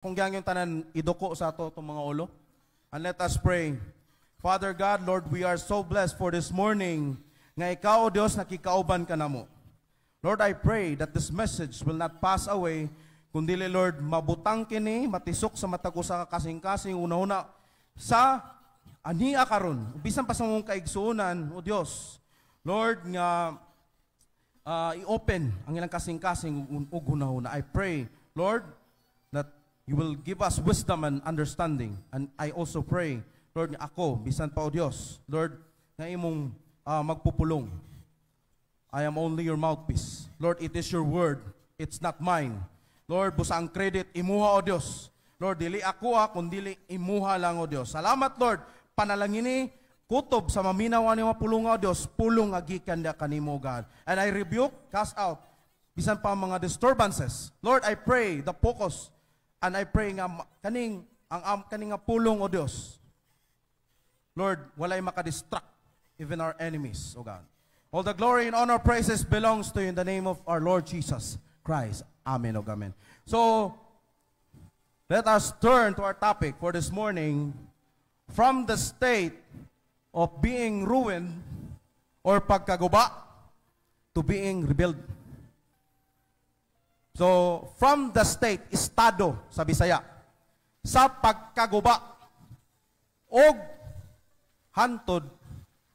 Kung yung tanan idoko sa ato itong mga ulo. And let us pray. Father God, Lord, we are so blessed for this morning nga ikaw, O Diyos, nakikauban ka na mo. Lord, I pray that this message will not pass away, kundi, Lord, mabutang kini, matisok sa matag usa ka kasing-kasing, una-una, sa aniya karon, bisan pa sa mong kaigsuunan, O Diyos. Lord, nga i-open ang ilang kasing-kasing ug una-una. I pray, Lord, that you will give us wisdom and understanding. And I also pray, Lord, ako, bisan pa, O Diyos, Lord, na imong magpupulong. I am only your mouthpiece. Lord, it is your word. It's not mine. Lord, busa ang credit, imuha, O Diyos. Lord, dili ako kundi imuha lang, O Diyos. Salamat, Lord. Panalangini, kutob sa maminawa ni mapulong, O Diyos, pulong agikan da kanimo, God. And I rebuke, cast out, bisan pa mga disturbances. Lord, I pray the focus, and I pray nga kaning nga pulong, O Diyos. Lord, walay makadistract even our enemies, O God. All the glory and honor, praises belongs to you in the name of our Lord Jesus Christ. Amen, O Amen. So, let us turn to our topic for this morning, from the state of being ruined or pagkaguba to being rebuilt. So, from the state, estado sa Bisaya, sa pagkaguba o hantod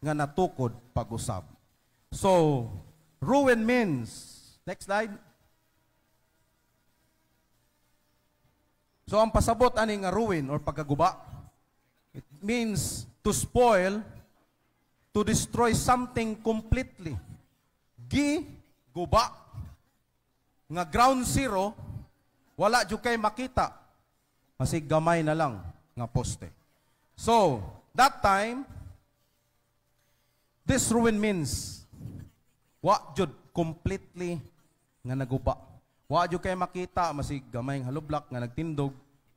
nga natukod pag-usab. So, ruin means, next slide. So, ang pasabot ani nga ruin or pagkaguba, it means to spoil, to destroy something completely. Guba, nga ground zero, wala jud kay makita. Kasi gamay na lang nga poste. So, that time, this ruin means, wa jud completely nga naguba. Wa jud kay makita, masig gamay nga halublak nga nagtindog,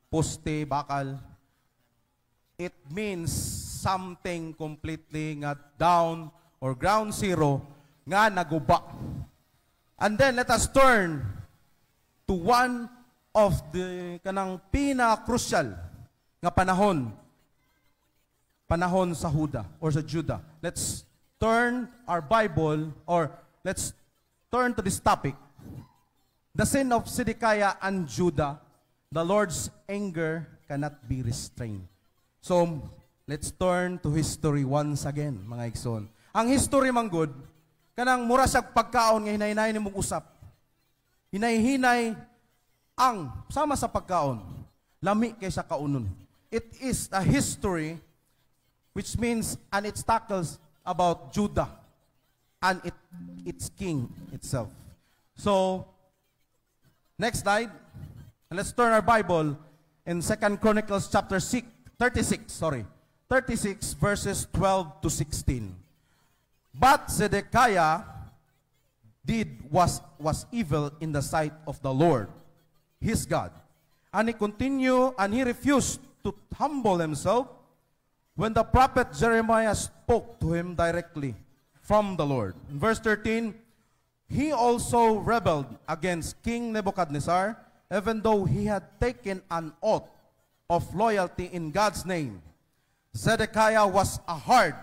poste, bakal. It means something completely nga down or ground zero nga naguba. And then let us turn to one of the kanang pinaka-crucial nga panahon sa Huda or sa Judah. Let's turn our Bible or let's turn to this topic. The sin of Zedekiah and Judah, the Lord's anger cannot be restrained. So, let's turn to history once again, mga igsoon. Ang history man good, kanang mura sa pagkaon nga hinay-hinay ni mong usap. Hinay-hinay ang sama sa pagkaon, lami kaysa kaunon. It is a history which means and it tackles about Judah and its king itself. So, next slide. Let's turn our Bible in 2 Chronicles chapter 36 verses 12 to 16. But Zedekiah was evil in the sight of the Lord, his God. And he continued, and he refused to humble himself when the prophet Jeremiah spoke to him directly from the Lord. In verse 13, he also rebelled against King Nebuchadnezzar, even though he had taken an oath of loyalty in God's name. Zedekiah was a hard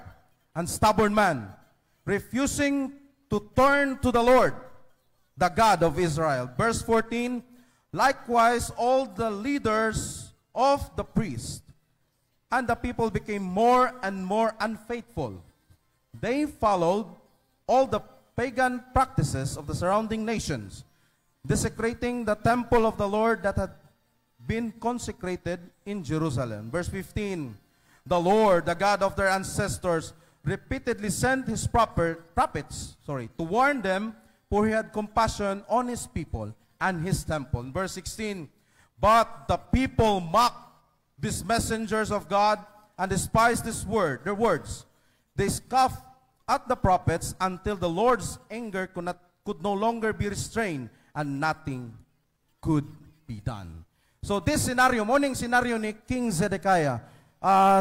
and stubborn man, refusing to turn to the Lord, the God of Israel. Verse 14, likewise all the leaders of the priests and the people became more and more unfaithful. They followed all the pagan practices of the surrounding nations, desecrating the temple of the Lord that had been consecrated in Jerusalem. Verse 15, the Lord, the God of their ancestors, repeatedly sent his prophets to warn them, for he had compassion on his people and his temple. In verse 16, but the people mocked these messengers of God and despised their words. They scoffed at the prophets until the Lord's anger could no longer be restrained and nothing could be done. So this scenario, morning scenario ni King Zedekiah,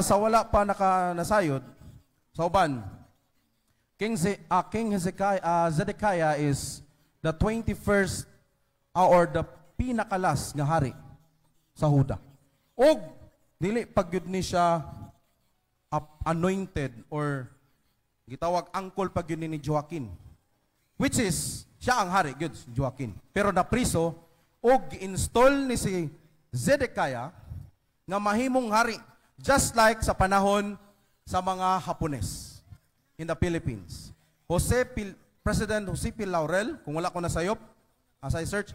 sa wala pa nasayod, sa uban, King Zedekiah is the 21st or the pinakalas nga hari sa Huda. Og dili pagyud ni siya anointed or gitawag angkol pagyud ni Joaquin, which is siya ang hari gyud si Joaquin. Pero napriso og gi-install ni si Zedekiah nga mahimong hari, just like sa panahon sa mga Hapones in the Philippines. President Jose P. Laurel, kung wala ko nasayop, as I search,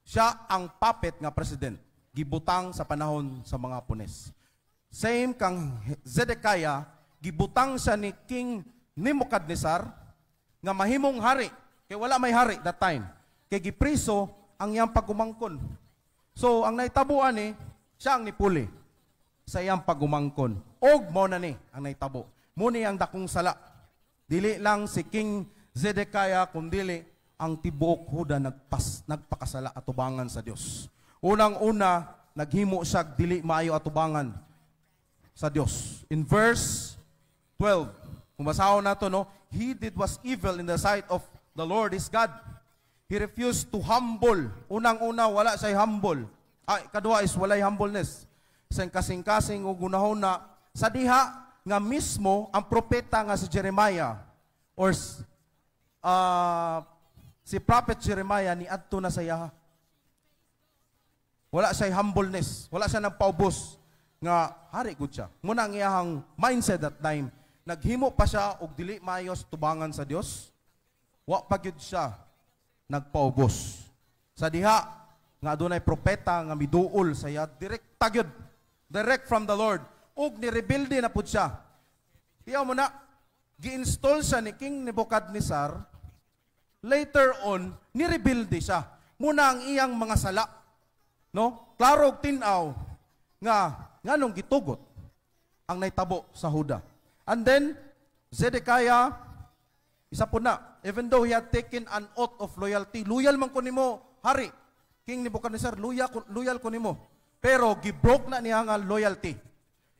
siya ang puppet nga president, gibutang sa panahon sa mga Hapones. Same kang Zedekiah, gibutang siya ni King Nebuchadnezzar nga mahimong hari, kay wala may hari that time, kay gipriso ang iyang pagumangkon. So, ang naitabuan ni, siya ang nipuli sa iyang pagumangkon. Og mo na ni ang naitabo. Muni ang dakong sala. Dili lang si King Zedekiah, kundi ang tibuok Huda nagpakasala atubangan sa Dios. Unang-una, naghimo siya dili maayo atubangan sa Dios. In verse 12, kung basahon nato, no, he did was evil in the sight of the Lord his God. He refused to humble. Unang-una, wala siya humble. Kadua is walay humbleness. Kasing-kasing o gunahon na sa diha nga mismo ang propeta nga si Jeremiah or si prophet Jeremiah ni adto na saya. Wala siya humbleness. Wala siya nagpaubos nga hari gud siya. Muna ang iyahang mindset that time, naghimo pa siya og dili maayos tubangan sa Dios. Wa pa gyud siya nagpaubos. Sa diha nga adunay propeta nga miduol sa iya, direct from the Lord. Ug ni-rebuildi na pud siya. Tiyaw mo na, gi-install siya ni King Nebuchadnezzar. Later on, ni-rebuildi siya. Muna ang iyang mga sala. No? Klaro og tinaw nga nganong gitugot ang naitabo sa Huda. And then, Zedekiah, isa po na, even though he had taken an oath of loyalty, loyal man ko nimo, hari, King Nebuchadnezzar, loyal ko nimo. Pero, gibroke na niya nga loyalty.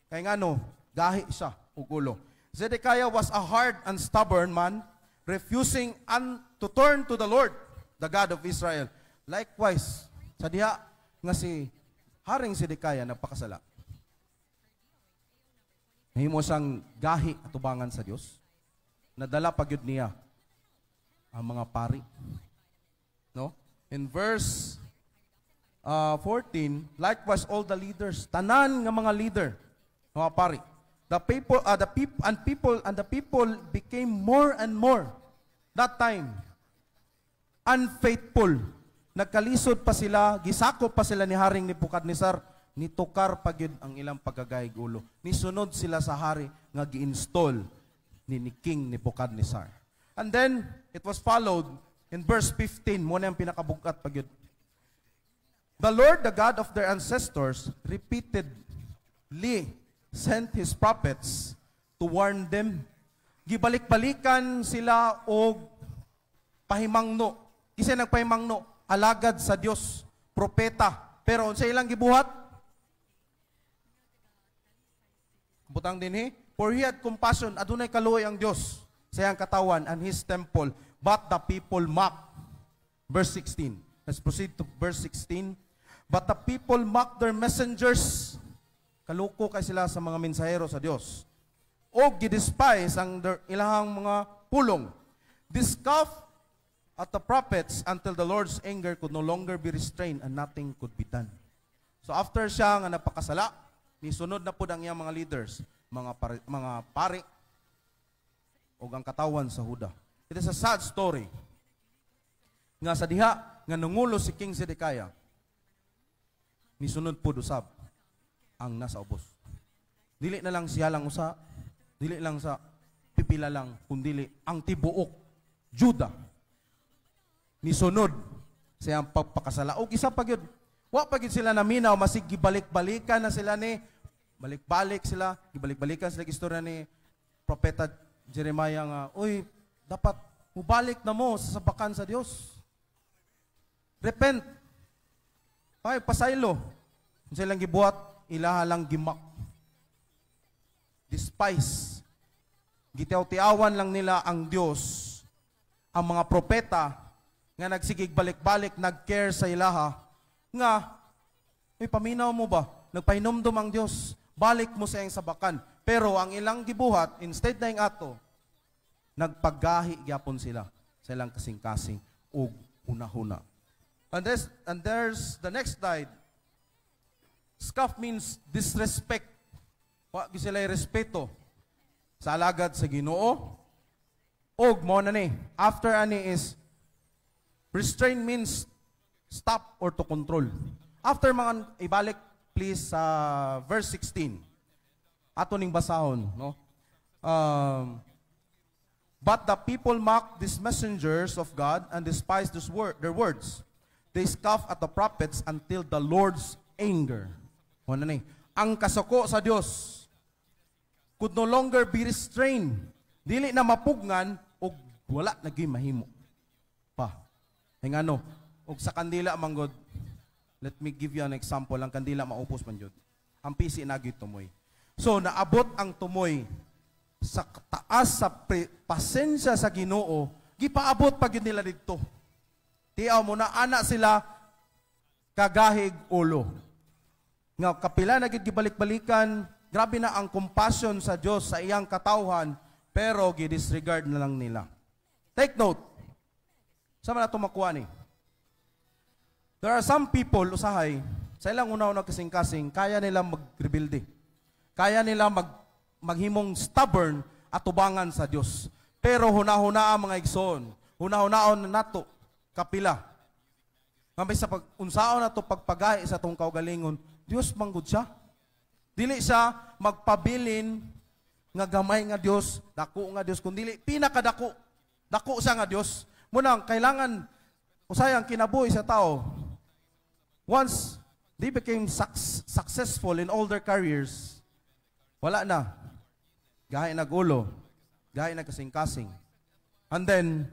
Kaya nga no, gahi siya, ugulo. Zedekiah was a hard and stubborn man, refusing to turn to the Lord, the God of Israel. Likewise, sa diha nga si Haring Zedekiah nagpakasala. Nahimo siyang gahi at tubangan sa Dios. Nadala pagyud niya ang mga pari. No? In verse 14, likewise all the leaders, tanan nga mga leader, mga pari. The people became more and more that time unfaithful. Nagkalisod pa sila, gisakop pa sila ni Haring Nebuchadnezzar, nitukar pagyud ang ilang pagagayg ulo. Nisunod sila sa hari nga gi-install ni King Nebuchadnezzar. And then it was followed in verse 15, mo na ang pinakabugat pagyud. The Lord, the God of their ancestors, repeatedly sent his prophets to warn them. Gibalik-balikan sila og pahimangno. Isa nagpahimangno, alagad sa Dios, propeta. Pero sa ilang gibuhat, butang din for he had compassion, adunay kaluoy ang Dios sa iyang katawan and his temple, but the people mocked. Verse 16. Let's proceed to verse 16. But the people mocked their messengers. Kaluko kay sila sa mga mensahero sa Dios. O gidespise ang ilahang mga pulong. They scoffed at the prophets until the Lord's anger could no longer be restrained and nothing could be done. So after siya nga napakasala, nisunod na po ang iyang mga leaders, mga pari, o ang katawan sa Huda. It is a sad story. Nga sa diha, nga nangulo si King Zedekiah, nisunod po usab ang nasa ubos. Dili na lang siya lang usa, dili lang sa pipila lang, kundili ang tibuok, Juda, nisunod sa iyang pagpakasala. O isa pa yun, wa pa yun sila naminaw, masig gibalik-balikan na sila ni, balik-balik sila, gibalik-balikan sila istorya ni Propeta Jeremiah nga, uy, dapat mubalik na mo sa sabakan sa Dios. Repent. Ay, pasaylo. Kung silang gibuhat, ilaha lang gimak. Despise. Gitiaw-tiawan lang nila ang Dios. Ang mga propeta nga nagsigig balik-balik, nag-care sa ilaha, nga Uy, paminaw mo ba? Nagpahinomdom ang Dios. Balik mo sa iyang sabakan. Pero ang ilang gibuhat, instead na yung ato, nagpagahi gyapon sila sa ilang kasing-kasing ug hunahuna. And there's the next slide. Scoff means disrespect. Wa gyud sila respeto sa alagad sa Ginoo. Og mo na ni, after ani is restrain means stop or to control. After mga ibalik please sa verse 16. Ato ning basahon, no? But the people mocked these messengers of God and despised their words. They scoffed at the prophets until the Lord's anger. Ano ni? Ang kasuko sa Dios could no longer be restrained. Dili na mapugngan o wala naging mahimo. Pa. Ay ano, og sa kandila manggod, let me give you an example. Ang kandila maupos man jud. Ang pisi nagit tumoy. So naabot ang tumoy sa taas sa pasensya sa Ginoo, gipaabot pa gyud nila didto. Tiaw mo na ana sila kagahig ulo. Nga kapila na gid gibalik-balikan, grabe na ang compassion sa Dios sa iyang katawhan, pero gidisregard na lang nila. Take note. Sama na ito makuha ni. There are some people, usahay, sa ilang una-una kasing-kasing, kaya nila mag-rebuilde. Kaya nila maghimong stubborn at tubangan sa Diyos. Pero huna-huna ang mga igsoon. Huna-hunaon na nato, kapila. Ngambay sa unsaon na ito pagpagahi sa itong kaugalingon, Diyos manggod siya. Dili siya magpabilin nga gamay nga Diyos, dako nga Diyos, kundi pinakadako. Dako siya nga Diyos. Muna, kailangan, usay ang kinabuhi sa tao. Once they became successful in all their careers, wala na. Gahay nagulo. Gahay na kasing-kasing. And then,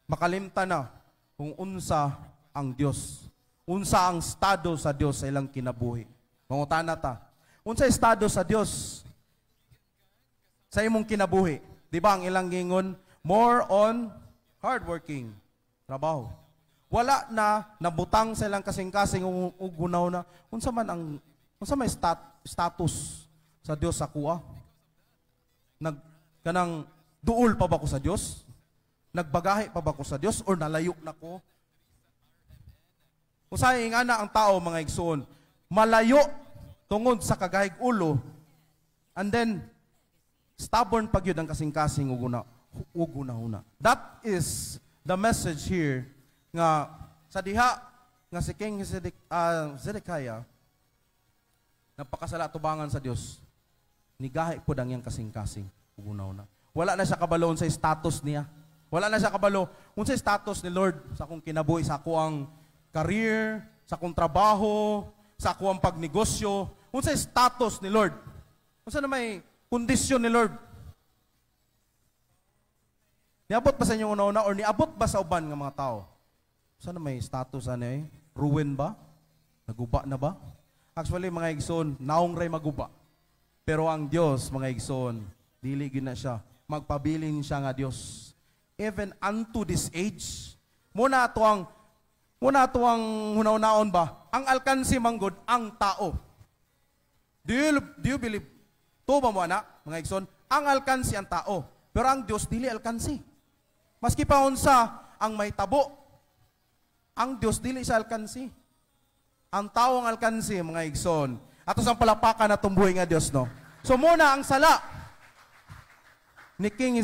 makalimta na kung unsa ang Diyos. Unsa ang estado sa Diyos sa ilang kinabuhi. Mangutana ta. Unsa estado sa Diyos sa imong kinabuhi? Di ba ang ilang gingon? More on hardworking. Trabaho. Wala na nabutang sa ilang kasing-kasing ugunaw na. Unsa may status sa Diyos sa kuha? Kanang duol pa ba ko sa Diyos? Nagbagahe pa ba ko sa Diyos? Or nalayo na ko? Usay nga na ang tao, mga igsoon, malayo tungod sa kagahig ulo, and then, stubborn pag yun ang kasing-kasing uguna-una. That is the message here nga sa diha nga si King Zedekiah napakasala tubangan sa Dios. Nigahi pud ang iyang kasing-kasing uguna-una. Wala na siya kabalo sa status niya. Wala na siya kabalo unsa status ni Lord sa akong kinabuhi, sa akong career, sa akong trabaho, sa akong pagnegosyo. Unsa status ni Lord? Unsa na may kondisyon ni Lord? Niabot ba sa inyong una-una or niabot ba sa uban nga mga tao? Sana may status ano eh? Ruin ba? Naguba na ba? Actually, mga igsoon, naong ray maguba. Pero ang Diyos, mga igsoon, dili gyud na siya. Magpabilin siya nga Diyos. Even unto this age, muna ito ang hunaw-naon ba? Ang alkansi manggod, ang tao. Do you believe? Tuba mo anak, mga igsoon, ang alkansi ang tao. Pero ang Diyos, dili alkansi. Maski pa unsa ang may tabo, ang Diyos dili sa alkansi. Ang tao ang alkansi, mga igsoon. Ato sang palapakan na tumbuhi nga Diyos, no? So muna ang sala ni King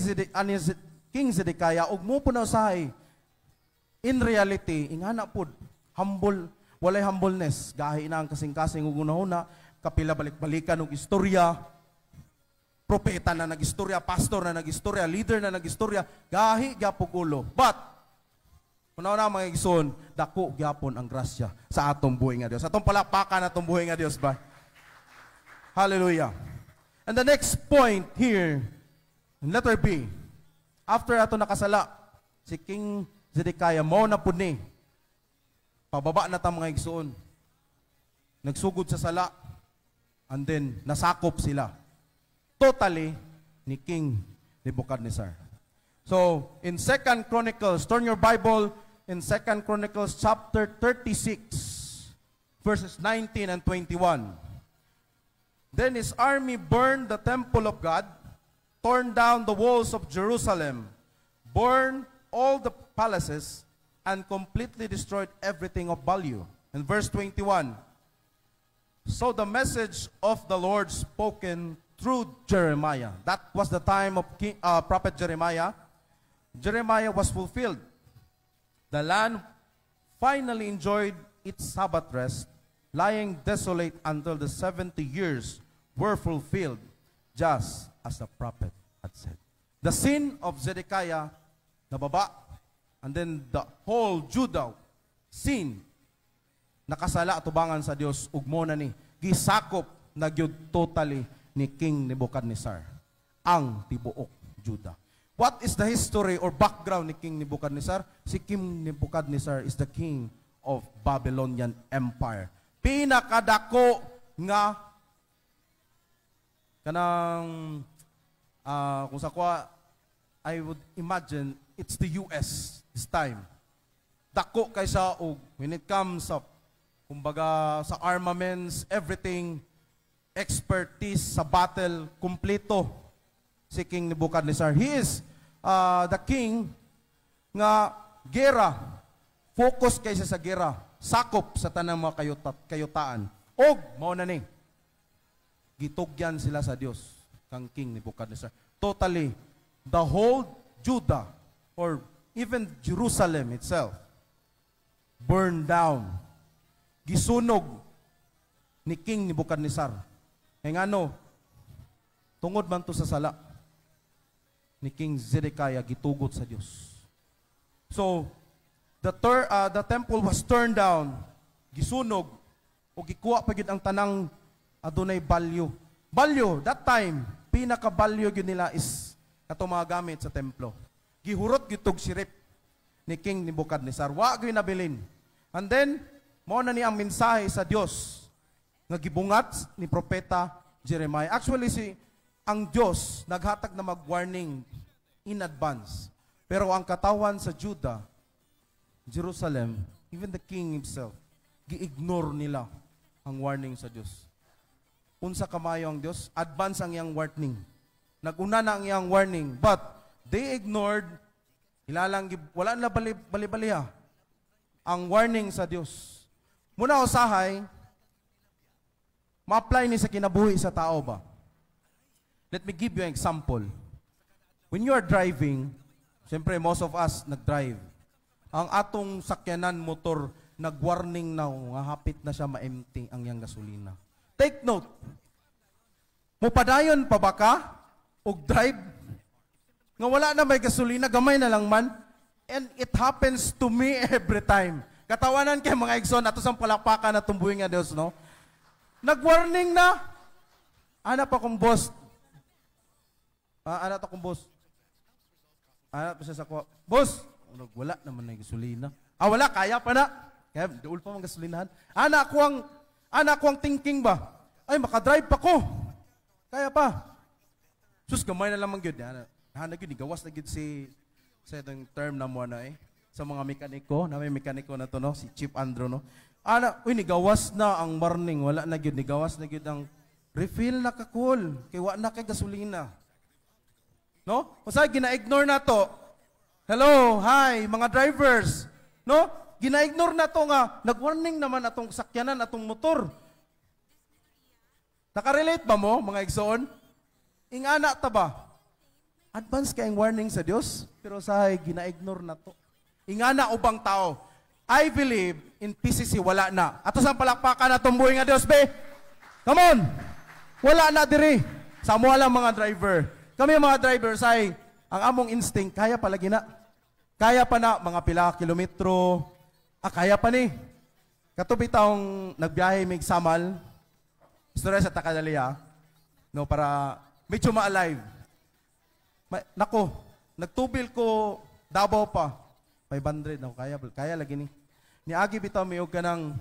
Zedekiah, ug mo po na usahay, in reality, ingana po, humble, walay humbleness. Gahi na ang kasing-kasing ug una-una, kapila balik-balikan og istorya, propeta na nag-istorya, pastor na nag-istorya, leader na nag-istorya, gahi gyapon ulo. But una-una mga igsoon, dako gyapon ang grasya sa atong buhay nga Dios. Atong palapakan atong buhay nga Dios ba? Hallelujah. And the next point here, letter B. After ato nakasala, si King Zedekiah mao na pud ni. Pababa na ta mga igsoon. Nagsugod sa sala, and then nasakop sila totally ni King Nebuchadnezzar. So, in 2 Chronicles, turn your Bible in 2 Chronicles chapter 36. verses 19 and 21. Then his army burned the temple of God, torn down the walls of Jerusalem, burned all the palaces, and completely destroyed everything of value. In verse 21, so the message of the Lord spoken through Jeremiah. That was the time of prophet Jeremiah. Jeremiah was fulfilled. The land finally enjoyed its Sabbath rest, lying desolate until the 70 years were fulfilled, just as the prophet had said. The sin of Zedekiah, nababa, and then the whole Judah sin, nakasala atubangan sa Dios, ugmo na ni, gisakop na gyud totally ni King Nebuchadnezzar, ang tibuok Judah. What is the history or background ni King Nebuchadnezzar? Si King Nebuchadnezzar is the king of Babylonian Empire. Pinakadako nga kanang kung sa kwa, I would imagine it's the US this time. Dako kaysa og when it comes sa kumbaga sa armaments, everything, expertise sa battle, kumpleto si King Nebuchadnezzar. He is the king nga gera, focus kaysa sa gera, sakop sa tanang mga kayutaan. Og mao na ni gitugyan sila sa Dios kang King Nebuchadnezzar. Totally, the whole Judah or even Jerusalem itself burned down. Gisunog ni King Nebuchadnezzar. Kaya nga no, tungod man to sa sala ni King Zedekiah, gitugot sa Dios. So, the temple was turned down, gisunog, o gikuha pa yun ang tanang adunay balyo. Balyo, that time, pinaka-balyo yun nila is katong mga gamit sa templo. Gihurot gitog sirip ni King Nebuchadnezzar. Wa gyud nabilin. And then, mao na ni ang mensahe sa Dios nga gibungat ni propeta Jeremiah. Actually, ang Diyos naghatag na mag-warning in advance. Pero ang katawan sa Judah, Jerusalem, even the king himself, gi-ignore nila ang warning sa Diyos. Unsa kamayo ang Diyos, advance ang iyang warning. Naguna na ang iyang warning, but they ignored, wala na bali-baliha ang warning sa Diyos. Muna usahay, ma-apply ni sa kinabuhi sa tao ba? Let me give you an example. When you are driving, siyempre most of us nag-drive. Ang atong sakyanan motor, nag-warning na, nga hapit na siya ma-empty ang iyang gasolina. Take note, mupadayon pa ba ka og drive nga wala na may gasolina, gamay na lang man, and it happens to me every time. Katawanan kay mga igsoon, ato sang palakpakan na tumbuhin nga Dios, no? Nag-warning na, ana pa kong boss, ana to kong boss, ana pa siya sa ko, boss, wala naman na gasolina. Wala, kaya pa na. Kaya, dool pa mga gasolinahan. Ana ko ang thinking ba? Ay, makadrive pa ko. Kaya pa. Sus, gamay na lamang yun. Hana yun, gawas na yun sa itong term na mo na sa mga mekaniko, na may mekaniko na to, no? Si Chief Andrew, no? Nigawas na ang morning, wala na yun. Nigawas na yun ang refill na kakul. Kaya wala na kay gasolina. No? Kasi gina-ignore na to. Hello, hi, mga drivers. No? Gina-ignore na to nga. Nag-warning naman atong sakyanan, atong motor. Nakarelate ba mo, mga igsoon? Ingana ta ba? Advance kayong warning sa Diyos, pero sa gina-ignore na to. Ingana ubang tao. I believe in PCC, wala na. Ato sa palakpakan na tumbuhin nga Diyos, be. Come on. Wala na diri. Sa mo lang mga driver. Kami mga driver, say, ang among instinct, kaya palagi na. Kaya pa na, mga pila kilometro. Kaya pa ni. Katubi taong nagbiyahe may samal. Istorya sa Takadaliya. No, para medyo ma-alive. Nako, nagtubil ko Davao pa. 500 ako, kaya lagi ni. Niagi bitaw may og kanang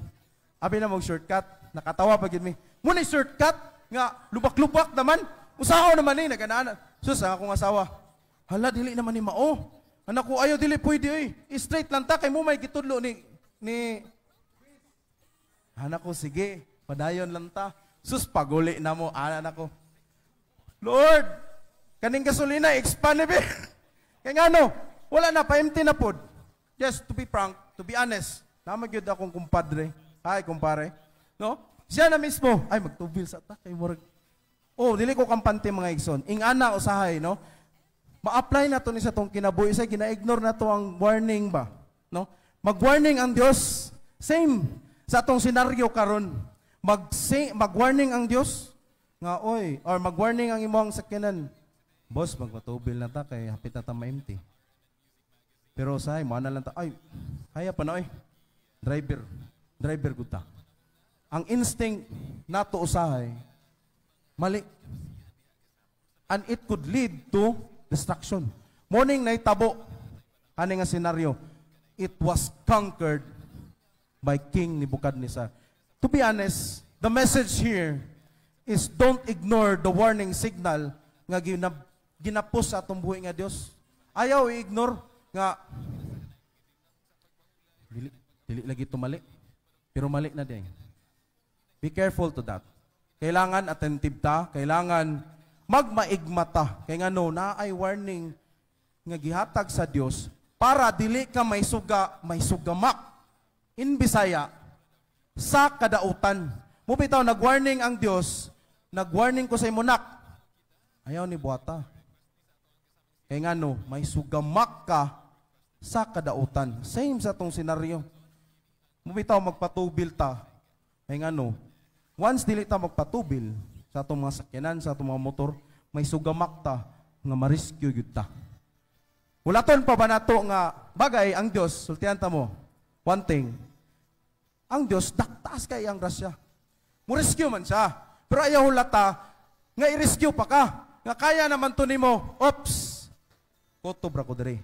abi na mag shortcut, nakatawa pa gid mi. Muna shortcut nga lubak-lubak naman. Usahaw naman ni naganana. Sus ang akong asawa. Hala dili naman ni mao. Anak ko ayo dili pwede oy. Straight lang ta kay mo may gitudlo ni Anak ko, sige, padayon lang ta. Sus, paguli na mo, anak ko. Lord, kaning gasolina, expand na. Kaya nga no, wala na, pa-empty na po. Yes, to be frank, to be honest, namagyod akong kumpadre. Ay, kumpare. No? Siya na mismo, ay, magtubil sa ta, kay Murag. Oh, dili ko kampante mga igsoon. Ing ana usahay, no? Ma-apply na to ni sa tong kinabuhi sa gina-ignore na to ang warning ba, no? Mag-warning ang Dios. Same sa atong senaryo karon. Mag-warning ang Dios nga oy, or mag-warning ang imong sakyanan. Boss, magpatubil na ta kay hapit na ta ma-empty. Pero usahay mo na lang ta, ay, kaya pa na oy. Driver gud ta. Ang instinct nato usahay mali. And it could lead to destruction. Morning na itabo, ano nga senaryo? It was conquered by King Nebuchadnezzar. To be honest, the message here is don't ignore the warning signal nga ginapos sa atong buhi nga Dios. Ayaw i-ignore nga dili lagi tumali. Pero mali na din. Be careful to that. Kailangan attentive ta, kailangan magmaigmata. Kaya nga no, na ay warning nga gihatag sa Dios para dili ka may sugamak. In Bisaya, sa kadautan. Mubitaw, nag-warning ang Dios, nag-warning ko sa imo nak. Ayaw ni buhata. Kaya nga no, may sugamak ka sa kadautan. Same sa tong senaryo. Mubitaw, magpatubil ta. Kaya nga no, once dili ta magpatubil, sa atong mga sakyanan, sa atong mga motor, may sugamak ta nga ma-rescue yun ta. Walaton pa ba nato nga bagay ang Diyos, sultihan ta mo, one thing, ang Diyos, daktaas kay ang grasya. Mo-rescue man siya. Pero ayaw hulata, nga i-rescue pa ka. Nga kaya naman to nimo, ops, kotobra ko dere.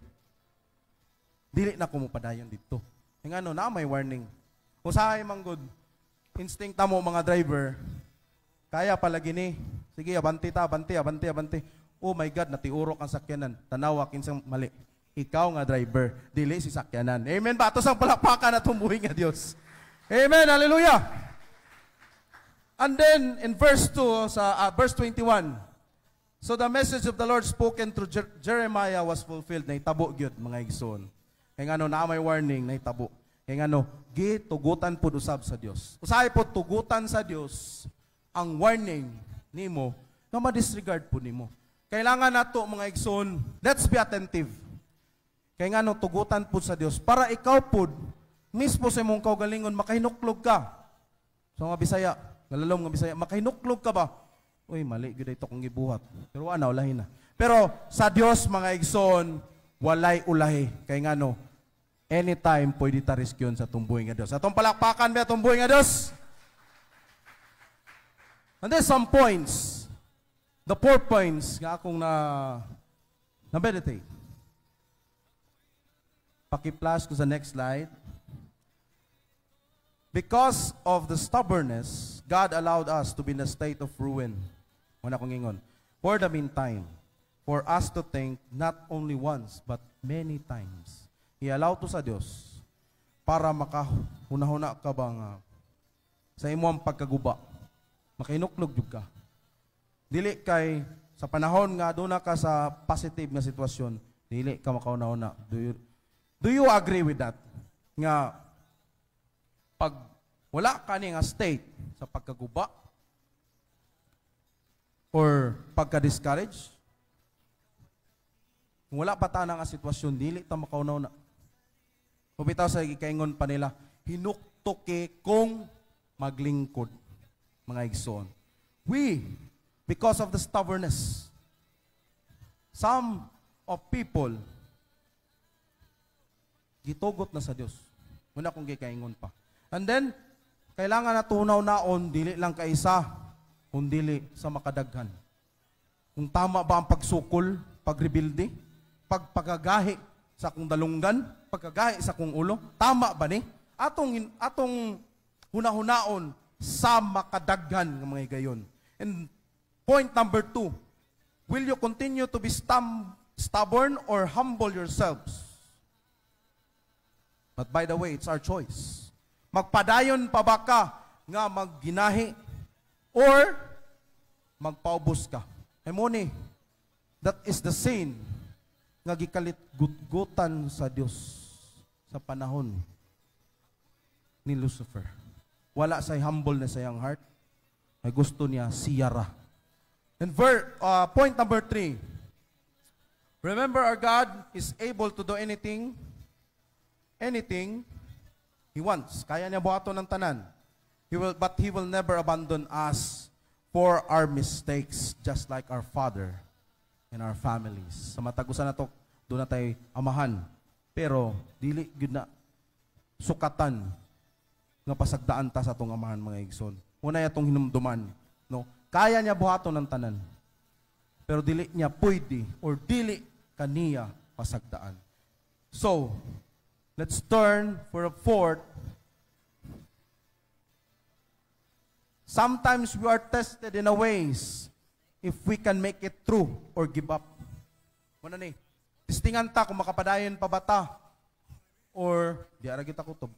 Dili na ko mo padayon dito. Nga ano, na may warning. Usahay man good, instinct mo mga driver, kaya pala gini. Sige, abanti ta, abanti. Oh my God, natiurok ang sakyanan. Tanawa, kinsang mali. Ikaw nga driver, dili si sakyanan. Amen ba? Ito sang palakpakan na tumuhi nga Diyos. Amen, hallelujah. And then, in verse 2, verse 21, so the message of the Lord spoken through Jeremiah was fulfilled. Naitabo gyud mga igsoon. Kaya nga no, na may warning, naitabo. Kaya nga no, gitugutan po usab sa Diyos. Usahay po, tugutan sa Diyos ang warning nimo na ma-disregard po nimo. Kailangan nato mga igsoon, let's be attentive. Kaya nga no, tugutan po sa Diyos para ikaw po, mismo sa imong kaugalingon, makahinuklog ka. So nga Bisaya, nalalom nga Bisaya, makahinuklog ka ba? Uy, mali, gud ito kong gibuhat. Pero ano, ulahin na. Pero sa Diyos, mga igsoon, walay ulahi. Kaya nga no, anytime pwede ta rescue sa tumbuhay nga Diyos. Atong palakpakan ba tumbuhay nga Diyos? And there's some points. The 4 points nga akong na-meditate. Paki-flash ko sa next slide. Because of the stubbornness, God allowed us to be in a state of ruin. Muna kong ingon. For the meantime, for us to think not only once, but many times. I-allow to sa Diyos para makahuna-huna ka ba nga sa imo ang pagkaguba. Makahinuklog jud ka. Dili kay sa panahon nga doon na ka sa positive nga sitwasyon, dili ka makauna-una. Do you agree with that? Nga pag wala ka ni nga state sa pagkaguba or pagka-discourage, kung wala pa ta nga sitwasyon, dili ta makauna-una. Pupitaw sa ikaingon pa nila, hinuktoke kong maglingkod. Mga igsoon. We, because of the stubbornness, some of people, gitugot na sa Diyos. Muna kong gikaingon pa. And then, kailangan na tunaw naon, dili lang kaisa, kundili sa makadaghan. Kung tama ba ang pagsukol, pagrebuilde, pagpagagahi sa kong dalunggan, pagkagahi sa kong ulo, tama ba ni? Atong hunahunaon, sa makadaghan ng mga gayon. And point number 2, will you continue to be stubborn or humble yourselves? But by the way, it's our choice. Magpadayon pa ba ka nga magginahi or magpaubos ka. Emoni, that is the sin nga gikalit gutgutan sa Dios sa panahon ni Lucifer. Wala say humble na sayang heart. Ay gusto niya siyara. And point number 3. Remember, our God is able to do anything He wants. Kaya niya buhaton ng tanan. But He will never abandon us for our mistakes, just like our Father and our families. Sa matagusan na to, doon na tayo amahan. Pero, dili yun na sukatan nga pasagdaan ta sa atong amahan, mga igsoon. Una itong hinumduman. No? Kaya niya buhaton ng tanan. Pero dili niya pwede or dili kaniya pasagdaan. So, let's turn for a fourth. Sometimes we are tested in a ways if we can make it through or give up. Muna ni, testingan ta kung makapadayon pa ba ta or di ara kita kutob.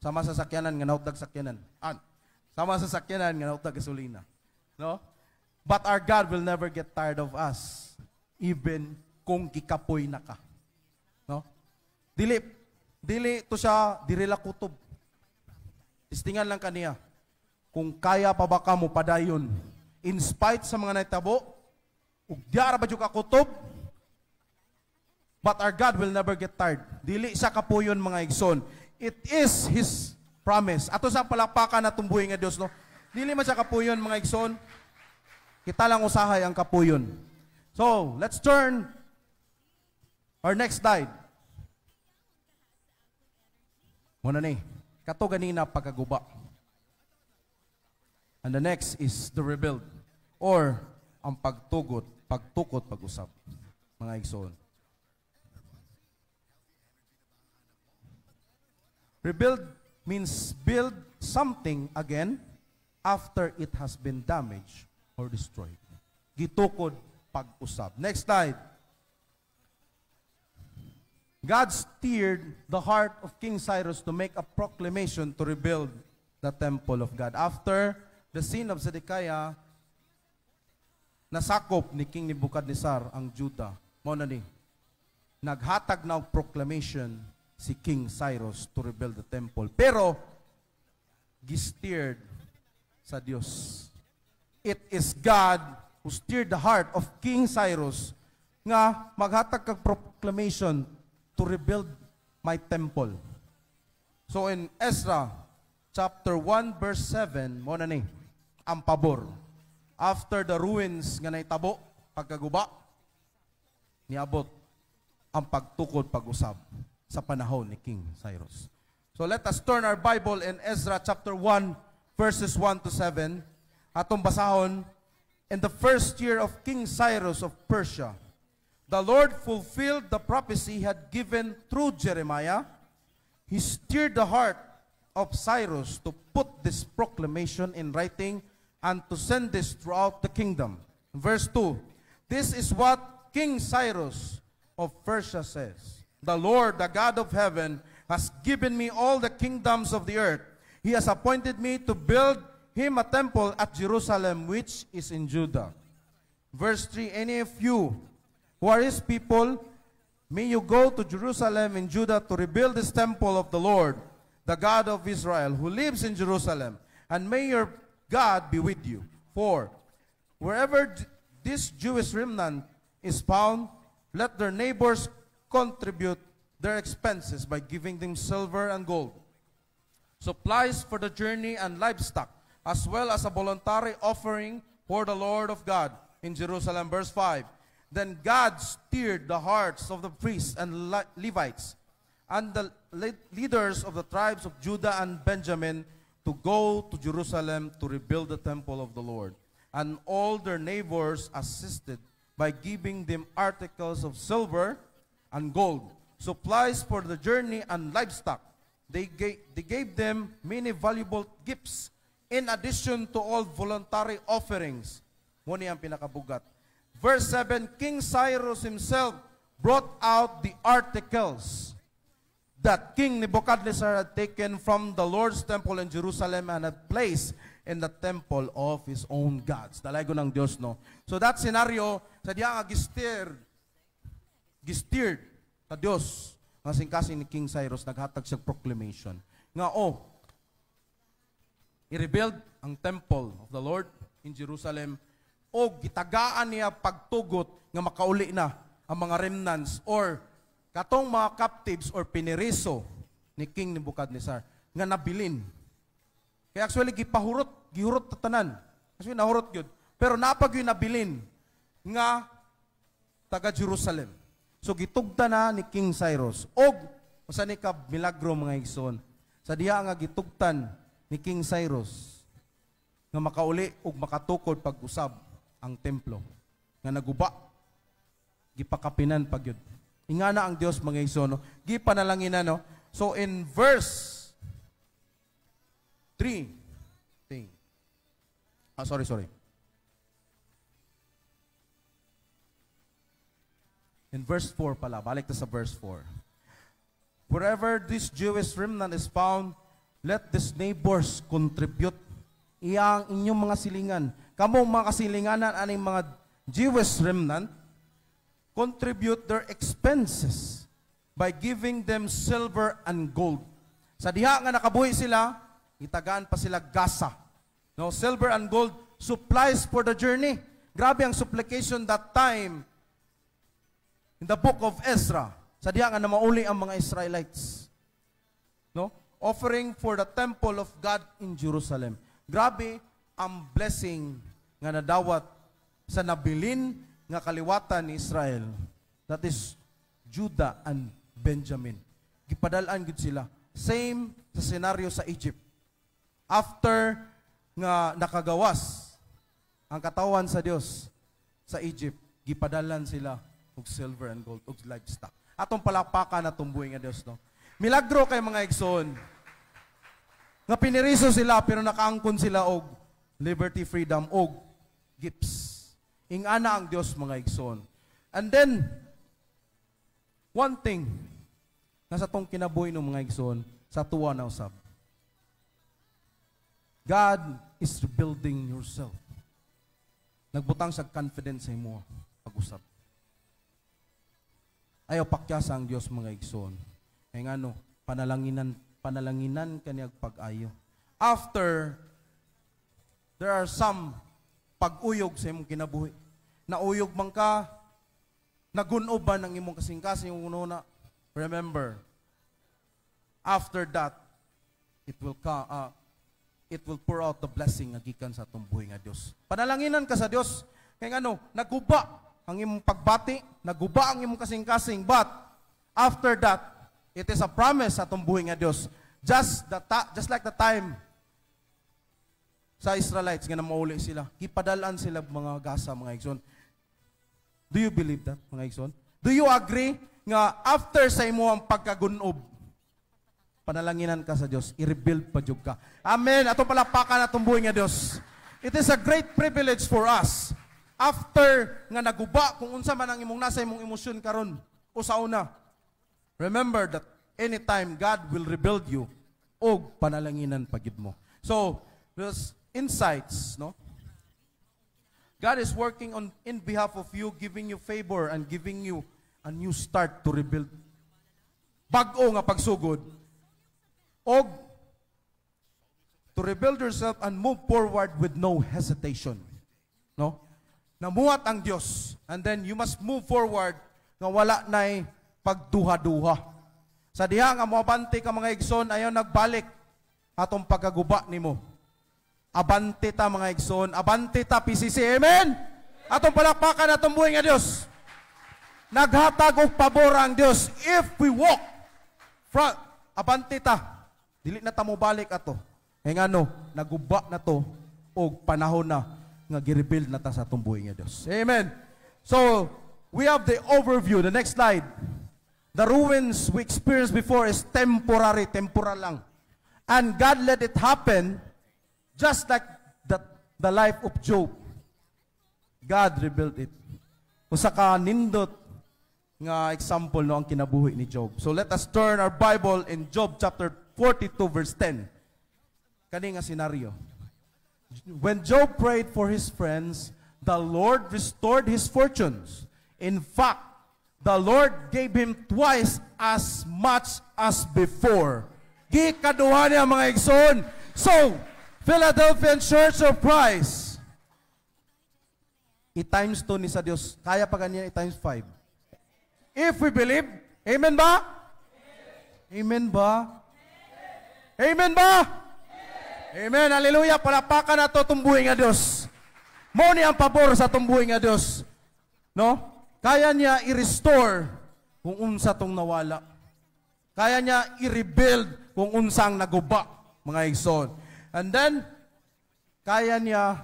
Sama sa sakyanan nga nautag sakyanan. Sama sa sakyanan nga nautag gasolina. No? But our God will never get tired of us even kung kikapoy na ka. No? Dili to siya dirila kutob. Testingan lang kaniya. Kung kaya pa ba ka mo padayon, in spite sa mga naitabo, ug diara ba ka kutob, but our God will never get tired. Dili siya kapuyon, mga igsoon. It is His promise. Ato sa palakpakan na tumbuhin nga Dios, no? Dili man siya kapuyon, mga igsoon. Kita lang usahay ang kapuyon. So, let's turn our next slide. Muna ni, kato ganina pagkaguba. And the next is the rebuild or ang pagtukot, pag-usap, mga igsoon. Rebuild means build something again after it has been damaged or destroyed. Gitukod, pag-usap. Next slide. God steered the heart of King Cyrus to make a proclamation to rebuild the temple of God. After the sin of Zedekiah, nasakop ni King Nebuchadnezzar ang Judah. Muna ni, naghatag na proclamation si King Cyrus to rebuild the temple. Pero, gisteered sa Dios. It is God who steered the heart of King Cyrus nga maghatag kag proclamation to rebuild my temple. So in Ezra chapter 1 verse 7, mo na ni ang pabor. After the ruins nga naitabo, pagkaguba, niabot ang pagtukod, pag-usab sa panahon ni King Cyrus. So let us turn our Bible in Ezra chapter 1 verses 1 to 7. Atong basahon, in the first year of King Cyrus of Persia, the Lord fulfilled the prophecy he had given through Jeremiah. He steered the heart of Cyrus to put this proclamation in writing and to send this throughout the kingdom. Verse 2, this is what King Cyrus of Persia says. The Lord, the God of heaven, has given me all the kingdoms of the earth. He has appointed me to build him a temple at Jerusalem, which is in Judah. Verse 3, any of you who are his people, may you go to Jerusalem in Judah to rebuild this temple of the Lord, the God of Israel, who lives in Jerusalem, and may your God be with you. For wherever this Jewish remnant is found, let their neighbors contribute their expenses by giving them silver and gold, supplies for the journey and livestock, as well as a voluntary offering for the Lord of God in Jerusalem. Verse 5, then God steered the hearts of the priests and Levites and the leaders of the tribes of Judah and Benjamin to go to Jerusalem to rebuild the temple of the Lord. And all their neighbors assisted by giving them articles of silver and gold, supplies for the journey and livestock. They gave them many valuable gifts in addition to all voluntary offerings. Muna ang pinakabugat. Verse 7, King Cyrus himself brought out the articles that King Nebuchadnezzar had taken from the Lord's temple in Jerusalem and had placed in the temple of his own gods. Dalago ng Diyos, no? So that scenario, sa diya nga gisteered sa Diyos, nga singkasing ni King Cyrus, naghatag siya proclamation. Nga, i-rebuild ang temple of the Lord in Jerusalem, o gitagaan niya pagtugot nga makauli na ang mga remnants or katong mga captives or piniriso ni King Nebuchadnezzar nga nabilin. Kaya actually gihurot tatanan. Actually nahurot yun. Pero napag yun nabilin nga taga Jerusalem. So gitugta na ni King Cyrus. Og usa ni ka milagro mga igsoon. Sa diha nga gitugtan ni King Cyrus nga makauli og makatukod pag-usab ang templo nga naguba gipakapinan pagyud. Ingana ang Dios mga igsoon, no? Gipanalangin na, no? So in verse 3, sorry. In verse 4 pala, balik na sa verse 4. Wherever this Jewish remnant is found, let these neighbors contribute iyang inyong mga silingan. Kamong mga kasilinganan aning mga Jewish remnant, contribute their expenses by giving them silver and gold. Sa diha nga nakabuhi sila, itagaan pa sila gasa. No, silver and gold, supplies for the journey. Grabe ang supplication that time in the book of Ezra. Sa diha nga na mauli ang mga Israelites. No? Offering for the temple of God in Jerusalem. Grabe ang blessing nga nadawat sa nabilin nga kaliwatan ni Israel. That is Judah and Benjamin. Gipadalaan gid sila. Same sa senaryo sa Egypt. After nga nakagawas ang katawan sa Dios sa Egypt, gipadalan sila og silver and gold og livestock. Atong palakpakan na tumbuhi nga Dios, no. Milagro kay mga igsoon. Nga piniriso sila pero nakaangkon sila og liberty, freedom og gifts. Ingana ang Dios mga igsoon. And then one thing na sa tong kinabuhi ng mga igsoon sa tuwa na usab. God is rebuilding yourself. Nagbutang sa confidence sa imo pag-usab. Ayaw pakyasa ang Dios mga igsoon. Kaya ngano, panalanginan kaniyag pag-ayo. After there are some pag-uyog sa imong kinabuhi. Nauyog man ka, nagunob ba ng imong kasing-kasing yung una. Remember, after that, it will pour out the blessing nga gikan sa atong buhi nga Dios. Panalanginan ka sa Dios. Kaya ano, naguba ang imong pagbati, naguba ang imong kasing-kasing, but after that, it is a promise sa atong buhi nga Dios. Just like the time sa Israelites nga na mauli sila, gipadalan sila mga gasa mga igsoon. Do you believe that mga igsoon? Do you agree nga after sa imong pagkagunob, panalanginan ka sa Dios, i-rebuild pa jud ka. Amen. Ato palakpakan atong buhi nga Dios. It is a great privilege for us. After nga naguba kung unsa man ang imong nasa imong emosyon karon o sa una. Remember that anytime God will rebuild you og panalanginan pa gid mo. So, there's insights, no? God is working in behalf of you, giving you favor and giving you a new start to rebuild. Bag-o nga pagsugod. Og to rebuild yourself and move forward with no hesitation. No? Namuhat ang Dios. And then you must move forward nga wala nay pagduha-duha. Sa diha nga moabante ka mga igsoon, ayaw nagbalik atong pagkaguba nimo. Abante ta mga igsoon, abante ta PCC. Amen. Atong palakpakan atong buhi nga Dios. Naghatag og pabor ang Dios. If we walk front, abante ta. Dili na ta mo balik ato. Kaya ngano, naguba na to og panahon na nga gi-rebuild na ta sa atong buhi nga Dios. Amen. So, we have the overview. The next slide. The ruins we experienced before is temporary, temporal lang. And God let it happen just like the life of Job. God rebuilt it. Usa ka nindot nga example no ang kinabuhi ni Job. So let us turn our Bible in Job chapter 42 verse 10. Kani nga senaryo. When Job prayed for his friends, the Lord restored his fortunes. In fact, the Lord gave him twice as much as before. Gikaduha niya mga igsoon. So, Philadelphian Church of Christ, i-times 2 ni sa Dios. Kaya pa ganyan i-times 5. If we believe, amen ba? Amen ba? Amen ba? Amen. Hallelujah. Palapakan na ito tumbuhin nga Dios. Mo ni ang pabor sa tumbuhin nga Dios. No? Kaya niya i-restore kung unsa tong nawala. Kaya niya i-rebuild kung unsang naguba, mga igsoon. And then, kaya niya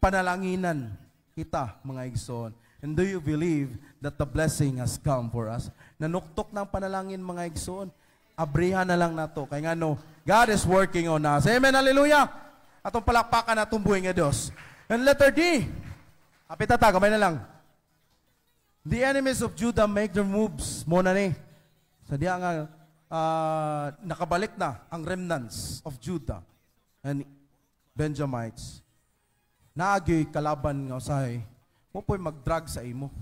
panalanginan kita, mga igsoon. And do you believe that the blessing has come for us? Nanuktok ng panalangin, mga igsoon. Abrihan na lang na to. Kaya nga no, God is working on us. Amen, hallelujah. Atong palakpakan na tumbuhin nga Diyos. And letter D. Apitata, kamay na lang. The enemies of Judah make their moves. Muna ni. Sa diya nga, nakabalik na ang remnants of Judah and Benjamites. Naagi kalaban nga usahay, mo po'y mag-drag sa imo.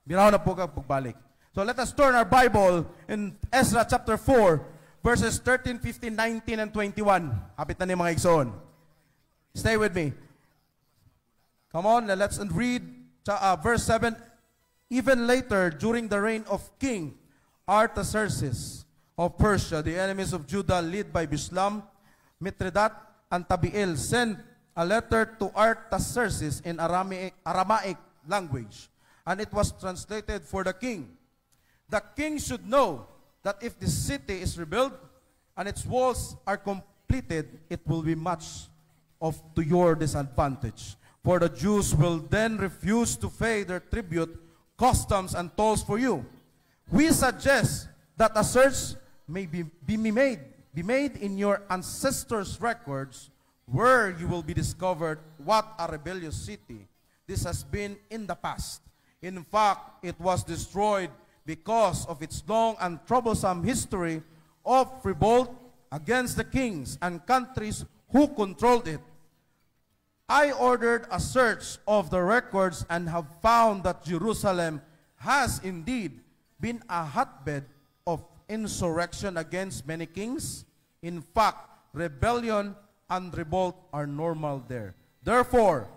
Biraw na po ka pagbalik. So let us turn our Bible in Ezra chapter 4, verses 13, 15, 19, and 21. Kapit na ni mga igsoon. Stay with me. Come on, let's read verse 7. Even later, during the reign of King Artaxerxes of Persia, the enemies of Judah, led by Bishlam, Mithridat, and Tabiel, sent a letter to Artaxerxes in Aramaic language, and it was translated for the king. The king should know that if the city is rebuilt and its walls are completed, it will be much to your disadvantage. For the Jews will then refuse to pay their tribute, customs, and tolls for you. We suggest that a search may be made in your ancestors' records, where you will be discovered what a rebellious city this has been in the past. In fact, it was destroyed because of its long and troublesome history of revolt against the kings and countries who controlled it. I ordered a search of the records and have found that Jerusalem has indeed been a hotbed of insurrection against many kings. In fact, rebellion and revolt are normal there. Therefore,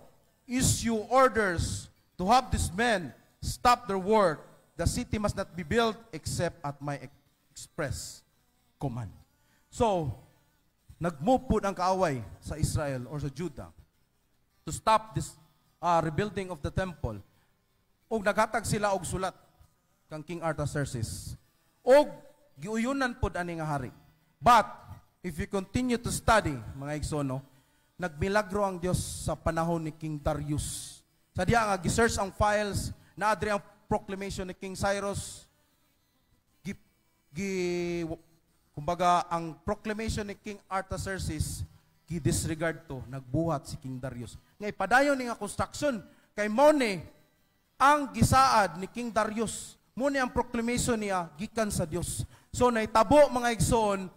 issue orders to have these men stop their work. The city must not be built except at my express command. So, nag-move po ang kaaway sa Israel or sa Judah to stop this rebuilding of the temple. Og naghatag sila og sulat kang King Artaxerxes. Og giuyunan pod ani nga hari. But if you continue to study, mga igsoon, nagmilagro ang Dios sa panahon ni King Darius. Sa diya nga gi-search ang files, naadri ang proclamation ni King Cyrus. Kumbaga ang proclamation ni King Artaxerxes gi-disregard to, nagbuhat si King Darius. Nga ipadayon ni nga construction kay Mone ang gisaad ni King Darius. Mone ang proclamation niya gikan sa Dios. So naitabo mga igsoon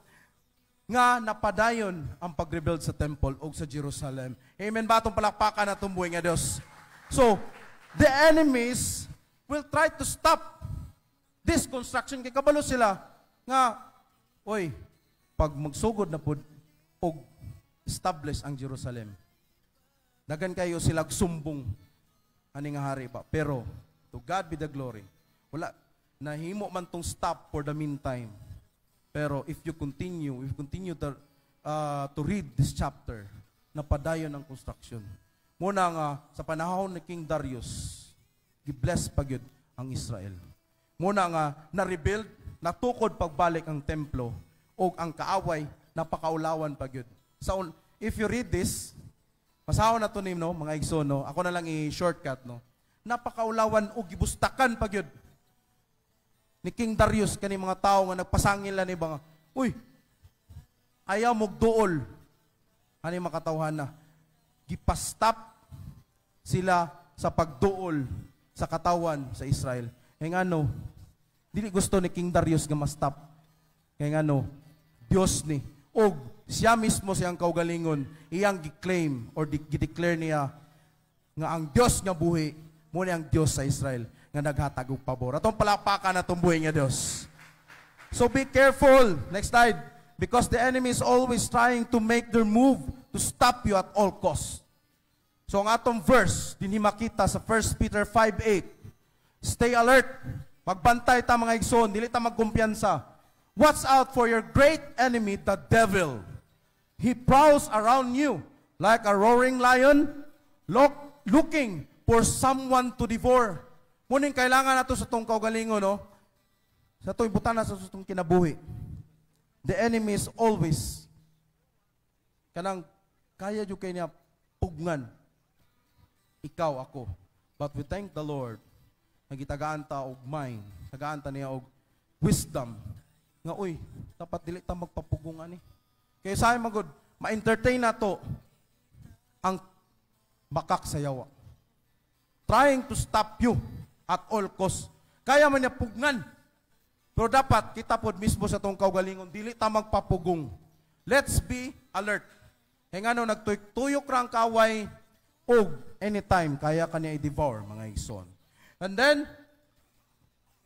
nga napadayon ang pag-rebuild sa temple o sa Jerusalem. Amen ba itong palakpakan na tumbuhin nga Dios? So, the enemies will try to stop this construction. Kaya kabalo sila nga, oy, pag magsugod na po o establish ang Jerusalem, dagan kayo sila sumbong ani nga hari pa. Pero, to God be the glory. Wala, nahimo man tong stop for the meantime. Pero if you continue to read this chapter, napadayon ang construction. Muna nga, sa panahon ni King Darius, gi-bless pagyud ang Israel. Muna nga, na-rebuild, natukod pagbalik ang templo, o ang kaaway, napakaulawan pagyud. So, if you read this, masahon na to ni, no, mga igsoon, no? Ako na lang i-shortcut, no? Napakaulawan o gibustakan pagyud ni King Darius kani mga tao nga nagpasangil na ni mga, uy, ayaw mugduol. Ani makatawhan na. Gipastop sila sa pagduol sa katawan sa Israel. Kaya nga no, dili gusto ni King Darius nga ma-stop. Kaya nga no, Dios ni. O siya mismo siyang kaugalingon, iyang gi-claim or gi-declare niya nga ang Dios nga buhi, muna ang Dios sa Israel nga naghatag og pabor. Atong palakpakan atong buhi nga Dios. So be careful. Next slide. Because the enemy is always trying to make their move to stop you at all costs. So ang atong verse, dinhi makita sa 1 Peter 5:8. Stay alert. Magbantay ta mga igsoon, dili ta magkumpiyansa. Watch out for your great enemy, the devil. He prowls around you like a roaring lion, looking for someone to devour. Muning kailangan nato sa tong kaugalingon, no? Sa to'y butana sa tong kinabuhi. The enemy is always kanang kaya jud kay niya pugngan ikaw ako. But we thank the Lord. Nagitagaan ta og mind, tagaan ta niya og wisdom. Nga uy, dapat dili ta magpapugong ani. Kaya sa magud ma-entertain nato ang bakak sa yawa. Trying to stop you at all costs. Kaya man niya pugnan. Pero dapat kita pod mismo sa tong kaugalingon dili ta magpapugong. Let's be alert. Kaya nga no nagtuyok ra ang kaway og anytime kaya kaniya i-devour mga igsoon. And then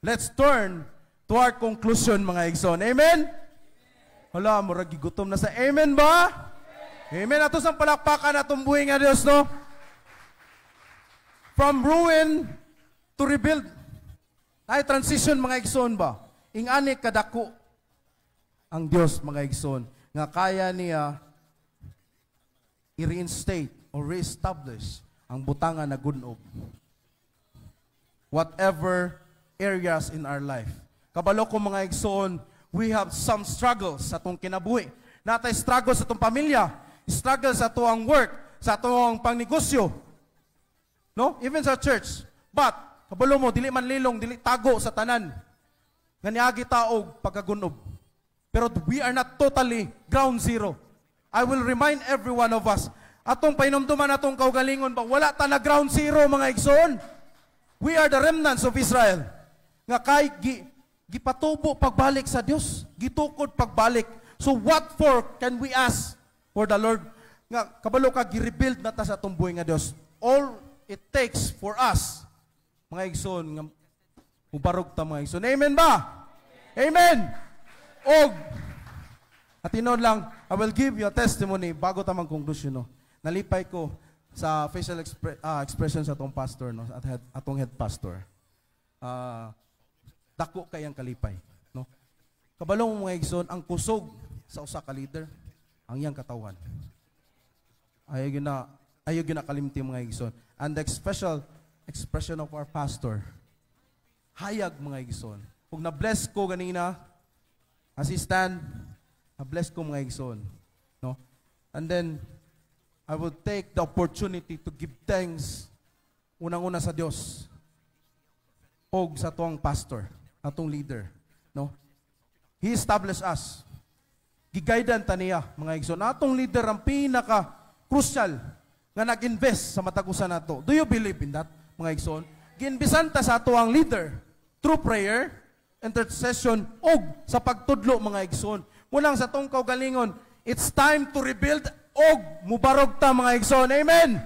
let's turn to our conclusion mga igsoon. Amen. Hala, murag gigutom na sa amen ba? Amen. Ato sang palakpakan atong buhi nga Dios, no? From ruin to rebuild. Ay transition mga igsoon ba? Ingani kadako ang Dios mga igsoon nga kaya niya i-reinstate or re-establish ang butangan na gunob. Whatever areas in our life. Kabalo ko mga igsoon, we have some struggles sa atong kinabuhi. Natay struggle sa atong pamilya, struggle sa atong work, sa atong pangnegosyo. No? Even sa church. But kabalo mo dili man lilong, dili tago sa tanan. Nga niagi taog pagkagunob. Pero we are not totally ground zero. I will remind every one of us, atong painumduman atong kaugalingon ba, wala ta na ground zero mga igsoon. We are the remnants of Israel. Nga kay gipatubo pagbalik sa Dios, gitukod pagbalik. So what for can we ask for the Lord? Nga kabalo ka gi-rebuild na ta sa atong buhi nga Dios. All it takes for us mga igsoon nga mubarog ta mga igsoon. Amen ba? Amen. Og at tinod lang, I will give you a testimony bago ta mag-conclusion, no. Nalipay ko sa facial expression sa atong pastor, no, at atong head pastor. Dako kay ang kalipay, no. Kabalong mga igsoon, ang kusog sa usa ka leader ang iyang katawan. Ayaw gyud kalimti mga igsoon. And the special expression of our pastor, hayag mga igsoon. Kung na-bless ko ganina, assistant, na-bless ko mga igsoon. No? And then, I will take the opportunity to give thanks unang-una sa Dios og sa tuang pastor, atong leader. No? He established us. Gigaidan ta niya, mga igsoon. Atong leader ang pinaka-crucial nga nag-invest sa matagusan nato. Do you believe in that, mga igsoon? Ginbisan ta sa ato ang leader through prayer, intercession, og sa pagtudlo mga igsoon. Mulang sa tong kaugalingon, it's time to rebuild og mubarog ta mga igsoon. Amen.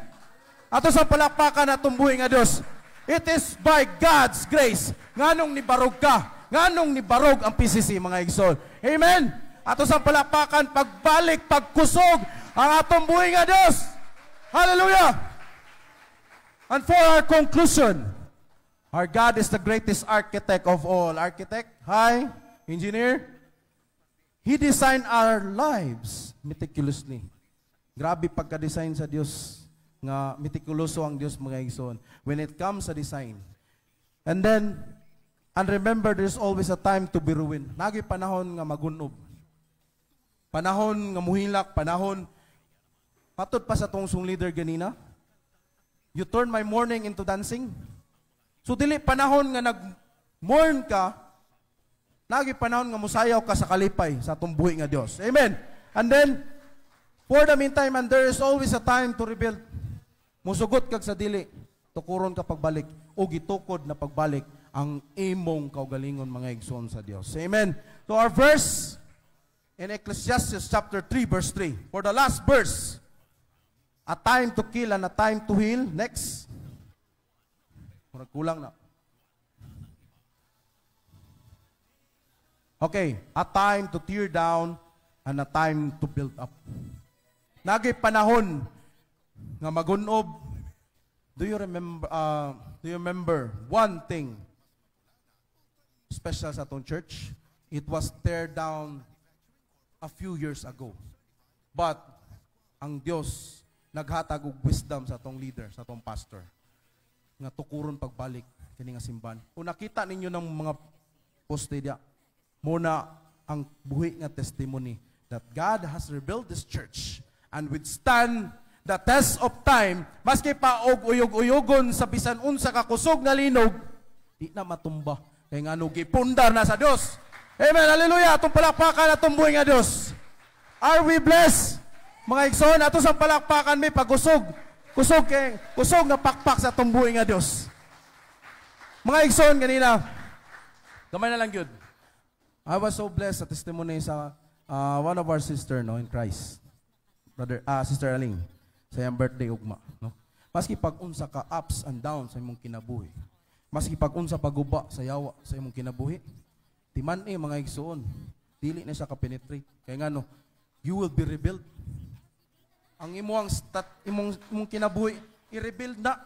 Ato sa palakpakan atong buhi nga Dios. It is by God's grace nganong nibarog ka, nganong nibarog ang PCC mga igsoon. Amen. Ato sa palakpakan pagbalik, pagkusog ang atong buhi nga Dios. Hallelujah. And for our conclusion, our God is the greatest architect of all. Architect, hi, engineer. He designed our lives meticulously. Grabe pagka-design sa Dios nga meticuloso ang Dios mga igsoon when it comes sa design. And then, and remember, there's always a time to be ruined. Nagi panahon nga magunob. Panahon nga muhilak, panahon patod pa sa tong leader ganina. You turn my mourning into dancing. So dili panahon nga nag-mourn ka, lagi panahon nga musayaw ka sa kalipay sa atong buhi nga Dios. Amen. And then for the meantime, and there is always a time to rebuild. Musugot kag sa dili, tukuron ka pagbalik o gitukod na pagbalik ang imong kaugalingon mga igsoon sa Dios. Amen. So our verse in Ecclesiastes chapter 3 verse 3. For the last verse, a time to kill and a time to heal. Next. Kulang na. Okay, a time to tear down and a time to build up. Nagay panahon nga magunob. Do you remember one thing special sa atong church? It was tear down a few years ago. But ang Dios naghatag og wisdom sa atong leader, sa atong pastor, nga tukuron pagbalik kini nga simbahan. Kung nakita ninyo ng mga poste dia, muna ang buhi nga testimony that God has rebuilt this church and withstand the test of time, maski pa og uyog-uyogon sa bisan unsa ka kusog nga linog, di na matumba. Kay ngano gipundar na sa Dios. Amen, hallelujah. Atong palakpakan atong buhi nga Dios. Are we blessed? Mga igsoon, ato sa palakpakan may pagusog. Kusog nga pakpak sa atong buhi nga Dios. Mga igsoon kanina, gamay na lang yun. I was so blessed sa testimony sa one of our sister no in Christ. Sister Aling, sa iyang birthday ugma, no. Maski pag-unsa ka ups and downs sa imong kinabuhi. Maski pag-unsa paguba sa yawa sa imong kinabuhi. Timan mga igsoon, dili na siya ka-penetrate. Kaya ngano, you will be rebuilt. Ang imong kinabuhi i-rebuild na.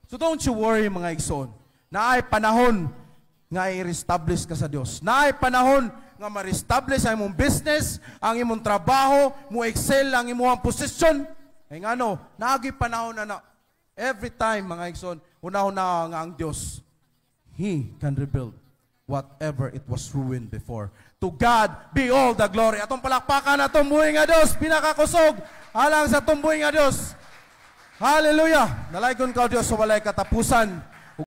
So don't you worry mga igsoon. Naay panahon nga i-reestablish ka sa Dios. Naay panahon nga ma-reestablish ang imong business, ang imong trabaho, mo excel ang imong position. Ay ngano, naagi panahon na every time mga igsoon, una-una nga ang Dios, He can rebuild whatever it was ruined before. To God be all the glory. Atong palakpakan atong buhi nga Dios, pinakakusog alang sa atong buhi nga Dios. Hallelujah. Nalaygon ka Dios sa walay katapusan.